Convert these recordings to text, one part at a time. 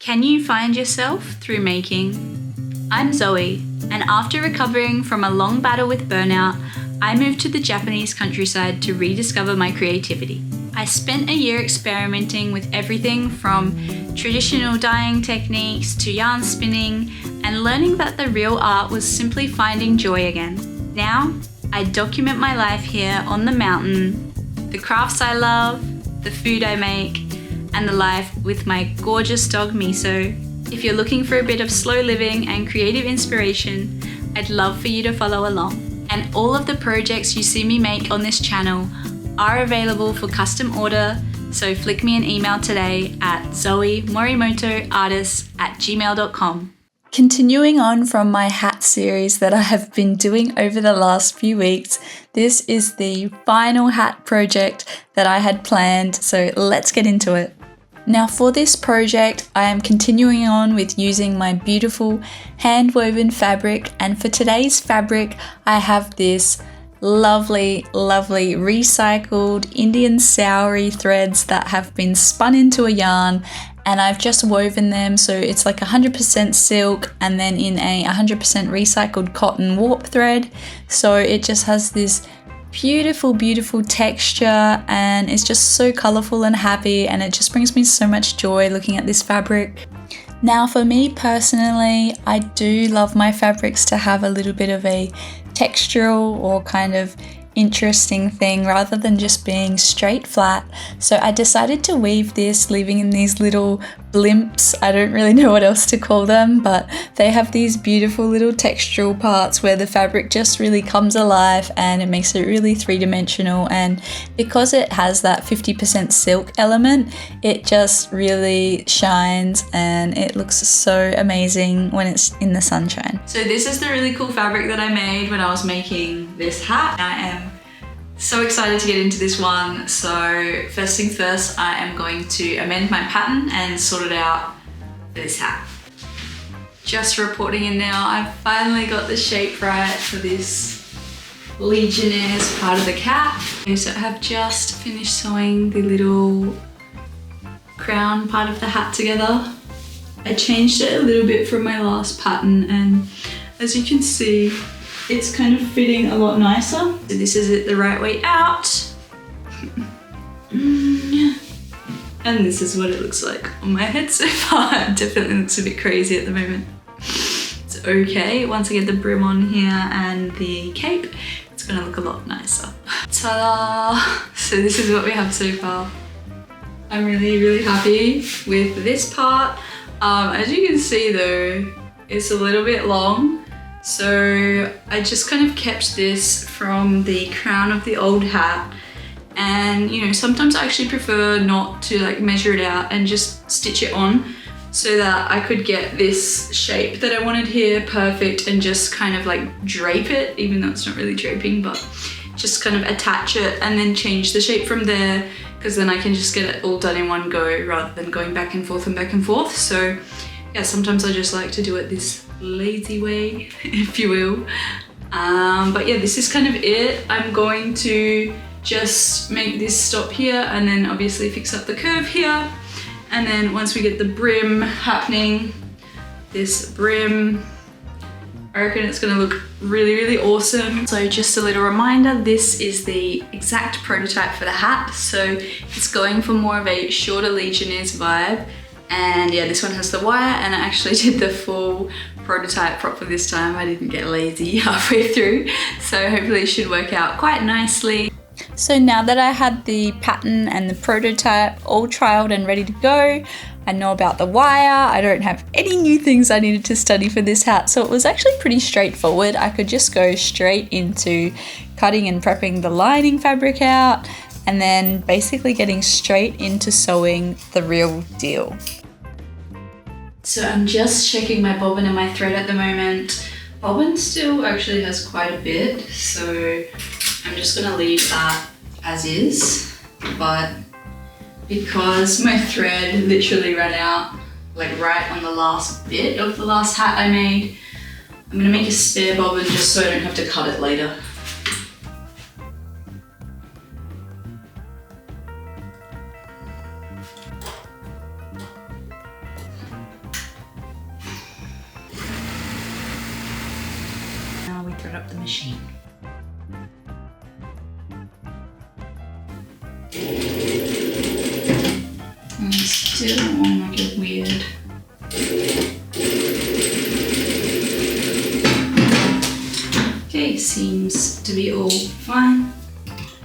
Can you find yourself through making? I'm Zoe, and after recovering from a long battle with burnout, I moved to the Japanese countryside to rediscover my creativity. I spent a year experimenting with everything from traditional dyeing techniques to yarn spinning and learning that the real art was simply finding joy again. Now, I document my life here on the mountain, the crafts I love, the food I make, and the life with my gorgeous dog Miso. If you're looking for a bit of slow living and creative inspiration, I'd love for you to follow along. And all of the projects you see me make on this channel are available for custom order, so flick me an email today at zoemorimotoartist@gmail.com. Continuing on from my hat series that I have been doing over the last few weeks, this is the final hat project that I had planned, so let's get into it. Now for this project, I am continuing on with using my beautiful hand-woven fabric, and for today's fabric, I have this lovely recycled Indian saori threads that have been spun into a yarn, and I've just woven them so it's like 100% silk and then in a 100% recycled cotton warp thread. So it just has this beautiful texture, and it's just so colorful and happy, and it just brings me so much joy looking at this fabric. Now for me personally, I do love my fabrics to have a little bit of a textural or kind of interesting thing rather than just being straight flat. So I decided to weave this, leaving in these little blimps. I don't really know what else to call them, but they have these beautiful little textural parts where the fabric just really comes alive and it makes it really three-dimensional. And because it has that 50% silk element, it just really shines and it looks so amazing when it's in the sunshine. So this is the really cool fabric that I made when I was making this hat. I am so excited to get into this one. So first thing first, I am going to amend my pattern and sort it out for this hat. Just reporting in now, I've finally got the shape right for this Legionnaire's part of the cap. So I have just finished sewing the little crown part of the hat together. I changed it a little bit from my last pattern, and as you can see, it's kind of fitting a lot nicer. So this is it the right way out. And this is what it looks like on my head so far. It definitely looks a bit crazy at the moment. It's okay, once I get the brim on here and the cape, it's gonna look a lot nicer. Ta-da! So this is what we have so far. I'm really happy with this part. As you can see though, it's a little bit long. So I just kind of kept this from the crown of the old hat, and you know, sometimes I actually prefer not to like measure it out and just stitch it on so that I could get this shape that I wanted here perfect and just kind of like drape it, even though it's not really draping, but just kind of attach it and then change the shape from there, because then I can just get it all done in one go rather than going back and forth. So yeah, sometimes I just like to do it this lazy way, if you will. But yeah, this is kind of it. I'm going to just make this stop here and then obviously fix up the curve here. And then once we get the brim happening, this brim, I reckon it's gonna look really awesome. So just a little reminder, this is the exact prototype for the hat. So it's going for more of a shorter Legionnaire's vibe. And yeah, this one has the wire, and I actually did the full prototype proper this time. I didn't get lazy halfway through, so hopefully it should work out quite nicely. So now that I had the pattern and the prototype all trialed and ready to go, I know about the wire, I don't have any new things I needed to study for this hat, so it was actually pretty straightforward. I could just go straight into cutting and prepping the lining fabric out, and then basically getting straight into sewing the real deal. So I'm just checking my bobbin and my thread at the moment. Bobbin still actually has quite a bit, so I'm just gonna leave that as is. But because my thread literally ran out like right on the last bit of the last hat I made, I'm gonna make a spare bobbin just so I don't have to cut it later. thread up the machine. And still on like a weird. Okay, seems to be all fine.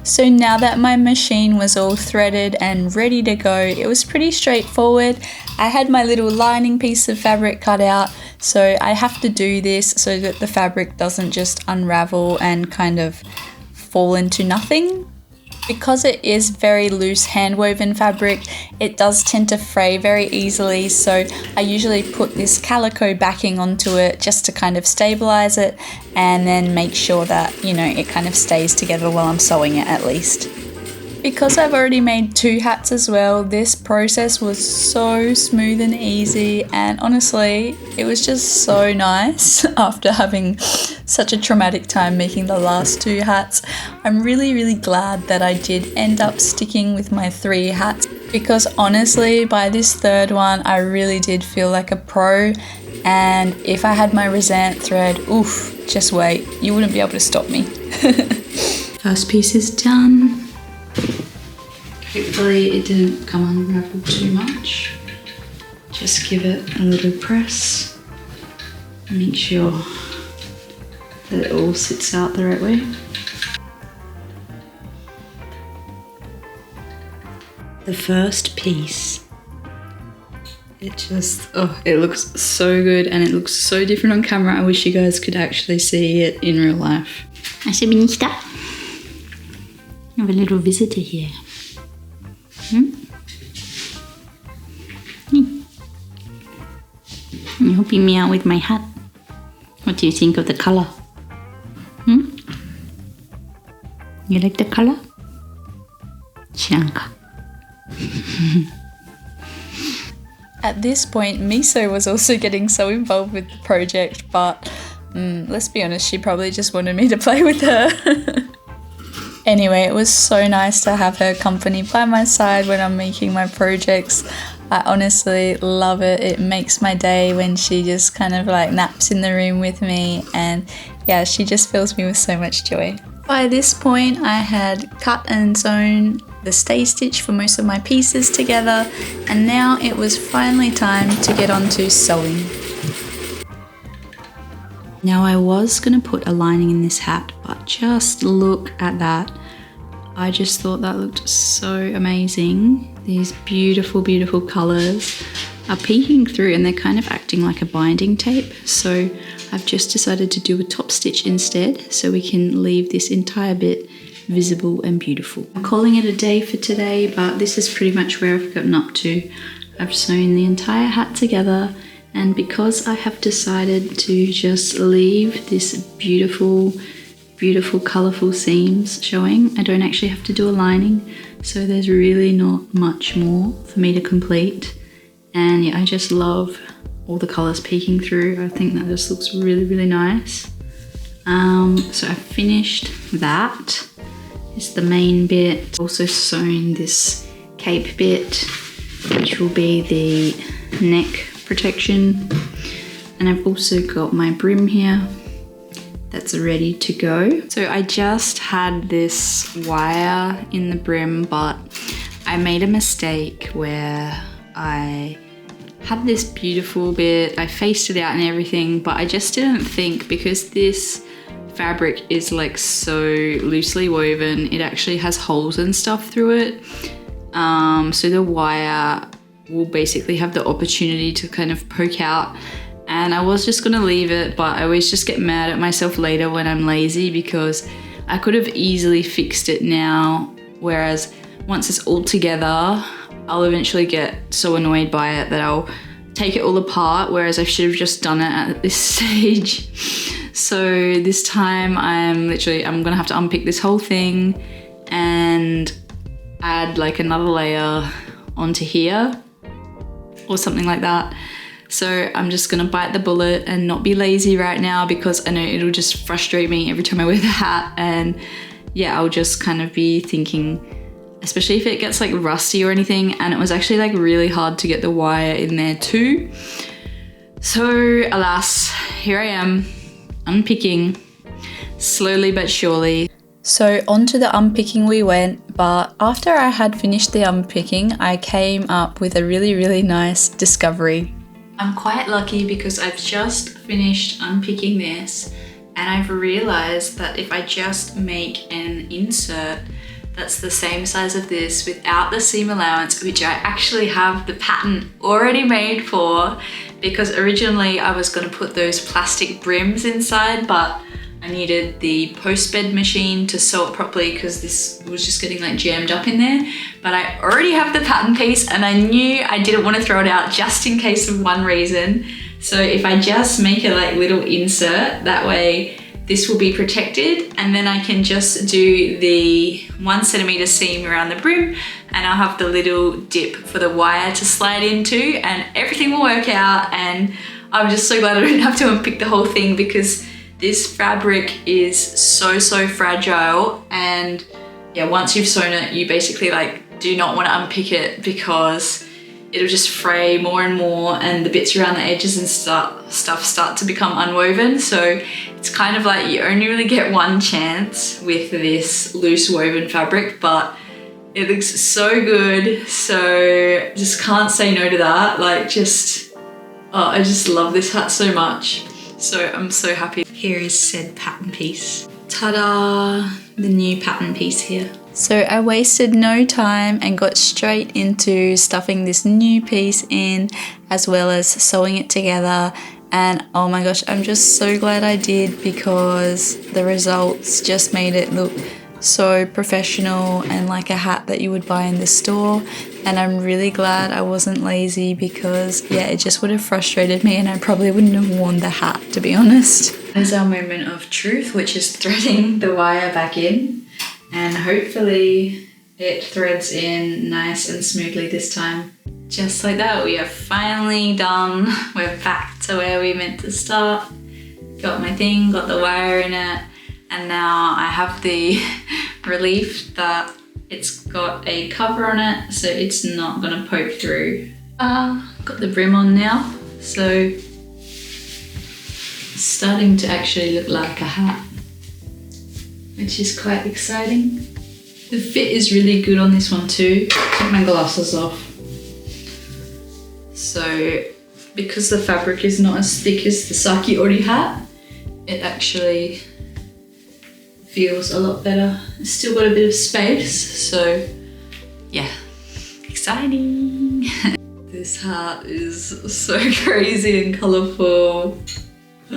So now that my machine was all threaded and ready to go, it was pretty straightforward. I had my little lining piece of fabric cut out, so I have to do this so that the fabric doesn't just unravel and kind of fall into nothing. Because it is very loose hand-woven fabric, it does tend to fray very easily, so I usually put this calico backing onto it just to kind of stabilize it and then make sure that, you know, it kind of stays together while I'm sewing it at least. Because I've already made 2 hats as well, this process was so smooth and easy, and honestly, it was just so nice after having such a traumatic time making the last 2 hats. I'm really glad that I did end up sticking with my 3 hats, because honestly, by this 3rd one, I really did feel like a pro, and if I had my Resent thread, oof, just wait, you wouldn't be able to stop me. First piece is done. Hopefully it didn't come unraveled too much. Just give it a little press and make sure that it all sits out the right way. The first piece, it just, oh, it looks so good and it looks so different on camera. I wish you guys could actually see it in real life. I have a little visitor here. You're helping me out with my hat. What do you think of the color? You like the color? Shanka. At this point, Miso was also getting so involved with the project, but let's be honest, she probably just wanted me to play with her. Anyway, it was so nice to have her company by my side when I'm making my projects. I honestly love it. It makes my day when she just kind of like naps in the room with me, and yeah, she just fills me with so much joy. By this point, I had cut and sewn the stay stitch for most of my pieces together, and now it was finally time to get on to sewing. Now I was going to put a lining in this hat, but just look at that. I just thought that looked so amazing. These beautiful colours are peeking through and they're kind of acting like a binding tape. So I've just decided to do a top stitch instead so we can leave this entire bit visible and beautiful. I'm calling it a day for today, but this is pretty much where I've gotten up to. I've sewn the entire hat together, and because I have decided to just leave this beautiful colourful seams showing, I don't actually have to do a lining, so there's really not much more for me to complete. And yeah, I just love all the colours peeking through. I think that just looks really nice. So I finished that. It's the main bit. Also sewn this cape bit, which will be the neck protection, and I've also got my brim here that's ready to go. So I just had this wire in the brim, but I made a mistake where I had this beautiful bit, I faced it out and everything, but I just didn't think, because this fabric is like so loosely woven, it actually has holes and stuff through it. So the wire will basically have the opportunity to kind of poke out, and I was just gonna leave it, but I always just get mad at myself later when I'm lazy, because I could have easily fixed it now, whereas once it's all together, I'll eventually get so annoyed by it that I'll take it all apart, whereas I should have just done it at this stage. So this time I'm gonna have to unpick this whole thing and add like another layer onto here or something like that. So I'm just gonna bite the bullet and not be lazy right now, because I know it'll just frustrate me every time I wear the hat. And yeah, I'll just kind of be thinking, especially if it gets like rusty or anything, and it was actually like really hard to get the wire in there too. So alas, here I am unpicking slowly but surely. So onto the unpicking we went, but after I had finished the unpicking, I came up with a really nice discovery. I'm quite lucky because I've just finished unpicking this and I've realized that if I just make an insert that's the same size of this without the seam allowance, which I actually have the pattern already made for, because originally I was going to put those plastic brims inside, but I needed the post bed machine to sew it properly because this was just getting like jammed up in there. But I already have the pattern piece and I knew I didn't want to throw it out just in case of one reason. So if I just make a like little insert, that way this will be protected, and then I can just do the 1 centimeter seam around the brim and I'll have the little dip for the wire to slide into and everything will work out. And I'm just so glad I don't have to unpick the whole thing because this fabric is so fragile, and yeah, once you've sewn it, you basically like do not want to unpick it because it'll just fray more and more and the bits around the edges and stuff start to become unwoven. So it's kind of like you only really get one chance with this loose woven fabric, but it looks so good. So just can't say no to that. Like I just love this hat so much. So I'm so happy. Here is said pattern piece. Ta-da! The new pattern piece here. So I wasted no time and got straight into stuffing this new piece in, as well as sewing it together. And oh my gosh, I'm just so glad I did because the results just made it look so professional and like a hat that you would buy in the store. And I'm really glad I wasn't lazy because yeah, it just would have frustrated me and I probably wouldn't have worn the hat, to be honest. There's our moment of truth, which is threading the wire back in, and hopefully it threads in nice and smoothly this time. Just like that, we are finally done. We're back to where we meant to start. Got my thing, got the wire in it, and now I have the relief that it's got a cover on it, so it's not gonna poke through. Got the brim on now, so it's starting to actually look like a hat, which is quite exciting. The fit is really good on this one too. Take my glasses off. So because the fabric is not as thick as the saori hat, it actually feels a lot better. It's still got a bit of space, so yeah, exciting. This hat is so crazy and colourful. We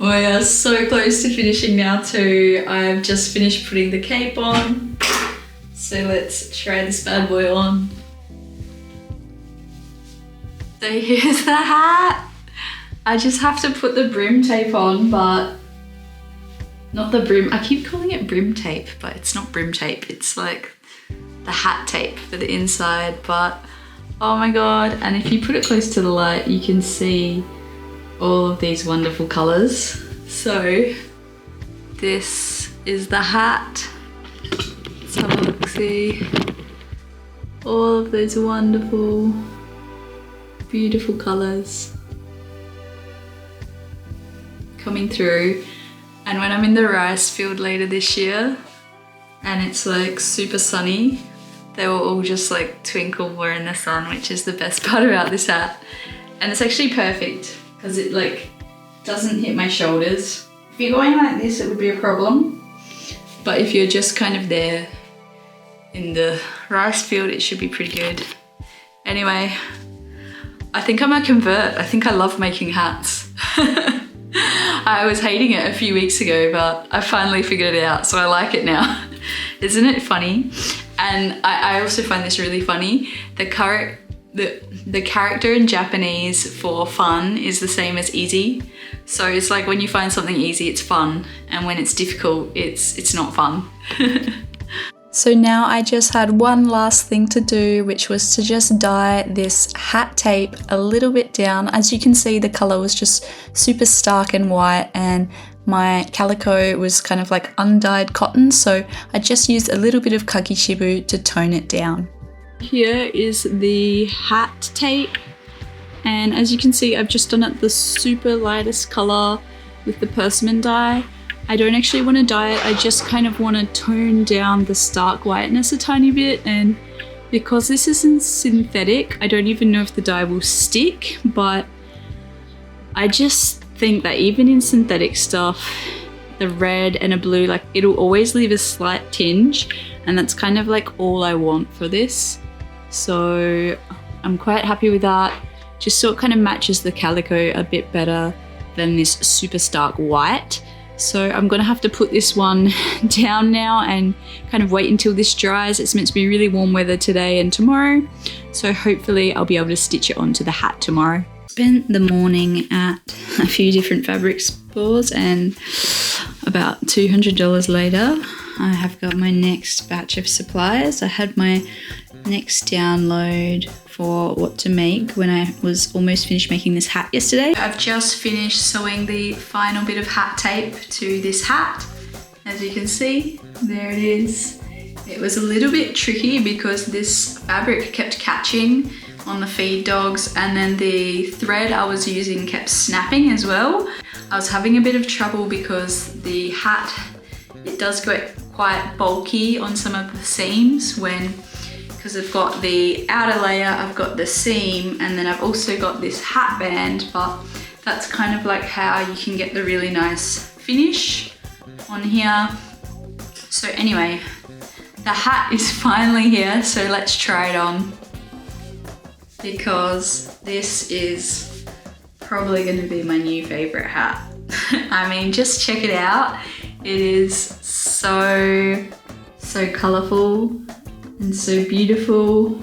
are so close to finishing now too. I've just finished putting the cape on, so let's try this bad boy on. So here's the hat. I just have to put the brim tape on, but not the brim. I keep calling it brim tape, but it's not brim tape. It's like the hat tape for the inside, but oh my God. And if you put it close to the light, you can see all of these wonderful colors. So this is the hat. Let's have a look, see. All of those wonderful, beautiful colors coming through. And when I'm in the rice field later this year and it's like super sunny, they will all just like twinkle more in the sun, which is the best part about this hat. And it's actually perfect because it like doesn't hit my shoulders. If you're going like this, it would be a problem. But if you're just kind of there in the rice field, it should be pretty good. Anyway, I think I might convert. I think I love making hats. I was hating it a few weeks ago, but I finally figured it out, so I like it now. Isn't it funny? And I also find this really funny. The character in Japanese for fun is the same as easy. So it's like when you find something easy, it's fun. And when it's difficult, it's not fun. So now I just had one last thing to do, which was to just dye this hat tape a little bit down. As you can see, the color was just super stark and white, and my calico was kind of like undyed cotton. So I just used a little bit of kakishibu to tone it down. Here is the hat tape. And as you can see, I've just done it the super lightest color with the persimmon dye. I don't actually want to dye it. I just kind of want to tone down the stark whiteness a tiny bit, and because this isn't synthetic, I don't even know if the dye will stick, but I just think that even in synthetic stuff, the red and a blue, like it'll always leave a slight tinge, and that's kind of like all I want for this. So I'm quite happy with that. Just so it kind of matches the calico a bit better than this super stark white. So I'm gonna have to put this one down now and kind of wait until this dries. It's meant to be really warm weather today and tomorrow, so hopefully I'll be able to stitch it onto the hat tomorrow. Spent the morning at a few different fabric stores, and about $200 later I have got my next batch of supplies. I had my next download for what to make when I was almost finished making this hat yesterday. I've just finished sewing the final bit of hat tape to this hat. As you can see, there it is. It was a little bit tricky because this fabric kept catching on the feed dogs, and then the thread I was using kept snapping as well. I was having a bit of trouble because the hat, it does get quite bulky on some of the seams because I've got the outer layer, I've got the seam, and then I've also got this hat band, but that's kind of like how you can get the really nice finish on here. So anyway, the hat is finally here, so let's try it on, because this is probably going to be my new favorite hat. I mean, just check it out. It is so colorful and so beautiful,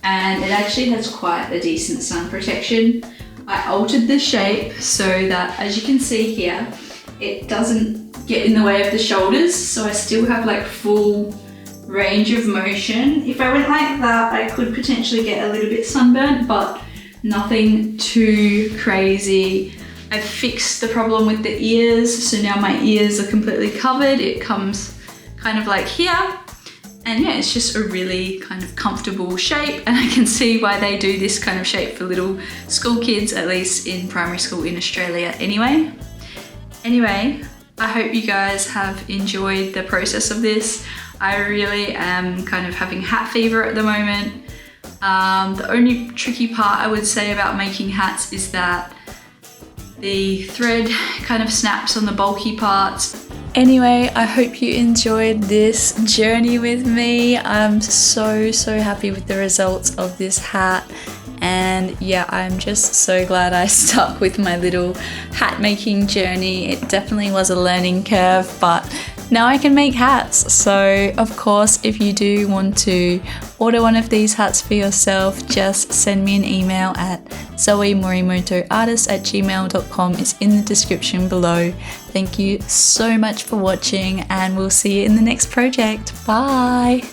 and it actually has quite a decent sun protection. I altered the shape so that, as you can see here, it doesn't get in the way of the shoulders, so I still have like full range of motion. If I went like that, I could potentially get a little bit sunburnt, but nothing too crazy. I fixed the problem with the ears, so now my ears are completely covered. It comes kind of like here, and yeah, it's just a really kind of comfortable shape, and I can see why they do this kind of shape for little school kids, at least in primary school in Australia anyway. Anyway, I hope you guys have enjoyed the process of this. I really am kind of having hat fever at the moment. The only tricky part I would say about making hats is that the thread kind of snaps on the bulky parts. Anyway, I hope you enjoyed this journey with me. I'm so happy with the results of this hat. And yeah, I'm just so glad I stuck with my little hat making journey. It definitely was a learning curve, but now I can make hats. So of course, if you do want to order one of these hats for yourself, just send me an email at zoemorimotoartist@gmail.com. It's in the description below. Thank you so much for watching, and we'll see you in the next project. Bye!